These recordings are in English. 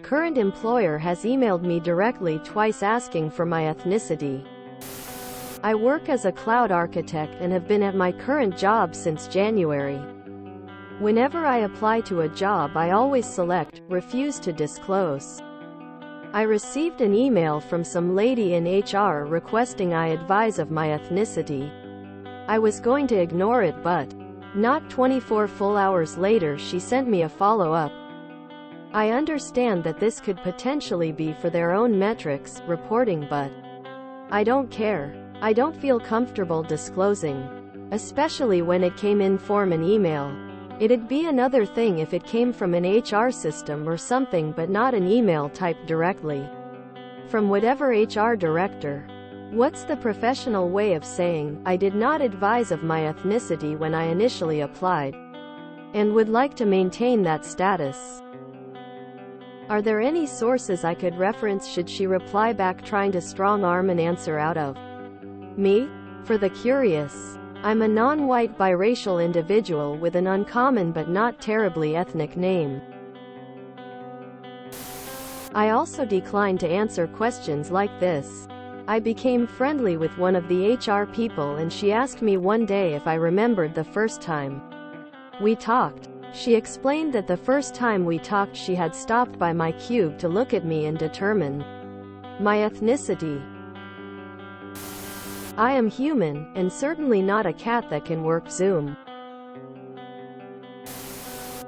current employer has emailed me directly twice asking for my ethnicity. I work as a cloud architect and have been at my current job since January. Whenever I apply to a job, I always select refuse to disclose. I received an email from some lady in HR requesting I advise of my ethnicity. I was going to ignore it, but not 24 full hours later she sent me a follow-up. I understand that this could potentially be for their own metrics, reporting, but I don't care. I don't feel comfortable disclosing, especially when it came in form an email. It'd be another thing if it came from an HR system or something, but not an email typed directly from whatever HR director. What's the professional way of saying, I did not advise of my ethnicity when I initially applied, and would like to maintain that status? Are there any sources I could reference should she reply back trying to strong-arm an answer out of me? For the curious, I'm a non-white biracial individual with an uncommon but not terribly ethnic name. I also decline to answer questions like this. I became friendly with one of the HR people and she asked me one day if I remembered the first time we talked. She explained that the first time we talked she had stopped by my cube to look at me and determine my ethnicity. I am human, and certainly not a cat that can work Zoom.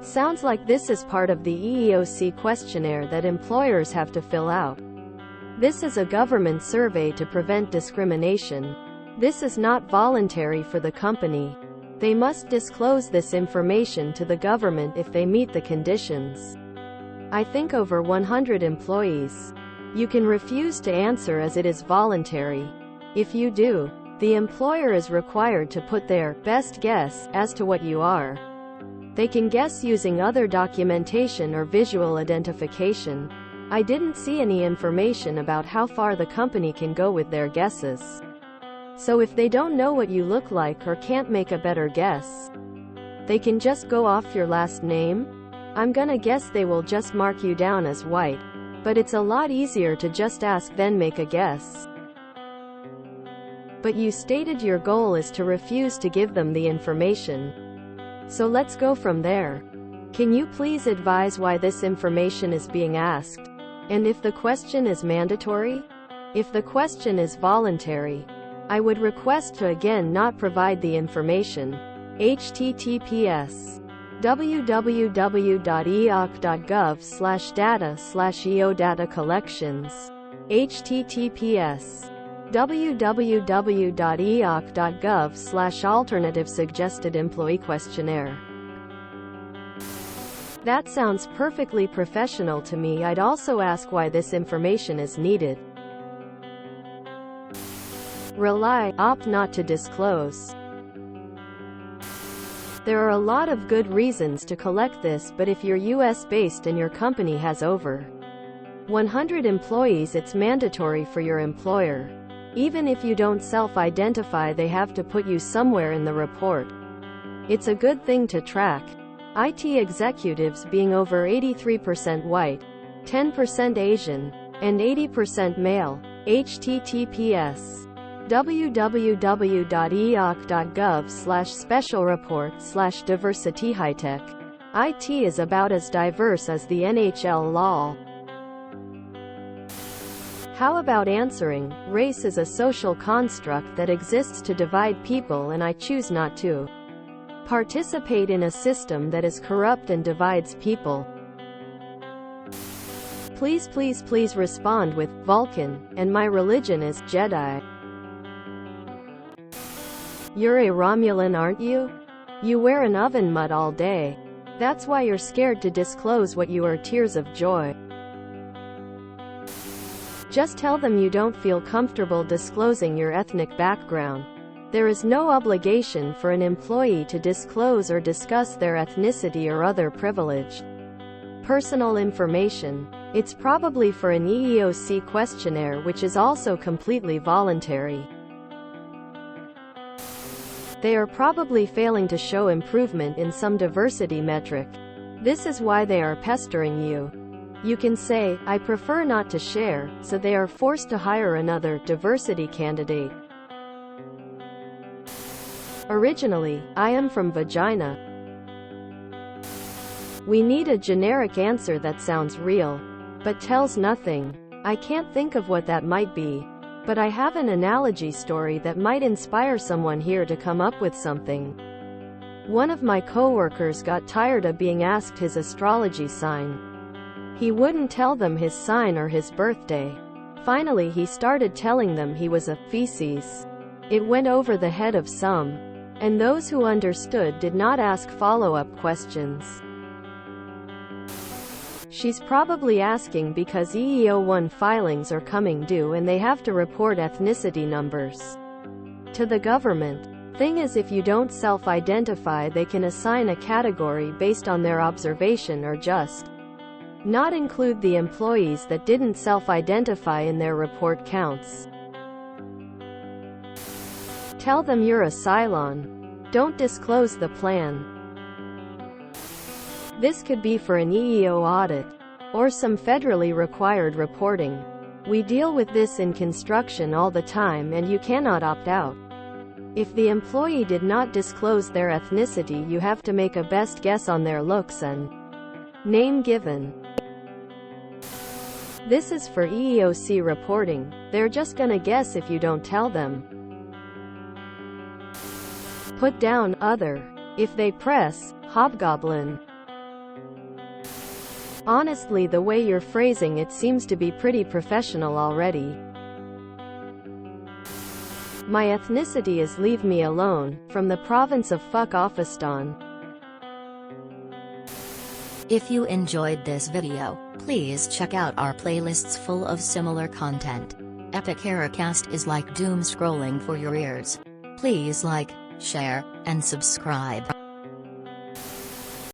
Sounds like this is part of the EEOC questionnaire that employers have to fill out. This is a government survey to prevent discrimination. This is not voluntary for the company. They must disclose this information to the government if they meet the conditions. I think over 100 employees. You can refuse to answer as it is voluntary. If you do, the employer is required to put their best guess as to what you are. They can guess using other documentation or visual identification. I didn't see any information about how far the company can go with their guesses. So if they don't know what you look like or can't make a better guess, they can just go off your last name? I'm gonna guess they will just mark you down as white. But it's a lot easier to just ask than make a guess. But you stated your goal is to refuse to give them the information. So let's go from there. Can you please advise why this information is being asked? And if the question is mandatory? If the question is voluntary, I would request to again not provide the information. https www.eoc.gov/data/EO data collections. https www.eoc.gov/alternative suggested employee questionnaire. That sounds perfectly professional to me. I'd also ask why this information is needed. Opt not to disclose. There are a lot of good reasons to collect this, but if you're US-based and your company has over 100 employees, it's mandatory for your employer. Even if you don't self-identify, they have to put you somewhere in the report. It's a good thing to track. IT executives being over 83% white, 10% Asian, and 80% male. https www.eoc.gov/special-report/diversity-high-tech. IT is about as diverse as the NHL. Lol. How about answering, race is a social construct that exists to divide people and I choose not to participate in a system that is corrupt and divides people. Please respond with, Vulcan, and my religion is Jedi. You're a Romulan, aren't you? You wear an oven mitt all day. That's why you're scared to disclose what you are. Tears of joy. Just tell them you don't feel comfortable disclosing your ethnic background. There is no obligation for an employee to disclose or discuss their ethnicity or other privileged personal information. It's probably for an EEOC questionnaire, which is also completely voluntary. They are probably failing to show improvement in some diversity metric. This is why they are pestering you. You can say, I prefer not to share, so they are forced to hire another diversity candidate. Originally, I am from vagina. We need a generic answer that sounds real, but tells nothing. I can't think of what that might be, but I have an analogy story that might inspire someone here to come up with something. One of my coworkers got tired of being asked his astrology sign. He wouldn't tell them his sign or his birthday. Finally, he started telling them he was a feces. It went over the head of some, and those who understood did not ask follow-up questions. She's probably asking because EEO-1 filings are coming due and they have to report ethnicity numbers to the government. Thing is, if you don't self-identify, they can assign a category based on their observation or just not include the employees that didn't self-identify in their report counts. Tell them you're a Cylon. Don't disclose the plan. This could be for an EEO audit, or some federally required reporting. We deal with this in construction all the time, and you cannot opt out. If the employee did not disclose their ethnicity, you have to make a best guess on their looks and name given. This is for EEOC reporting. They're just gonna guess if you don't tell them. Put down other. If they press hobgoblin. Honestly, the way you're phrasing it seems to be pretty professional already. My ethnicity is leave me alone, from the province of Fuck-Offistan. If you enjoyed this video, please check out our playlists full of similar content. Epic Heracast is like doom scrolling for your ears. Please like, share, and subscribe.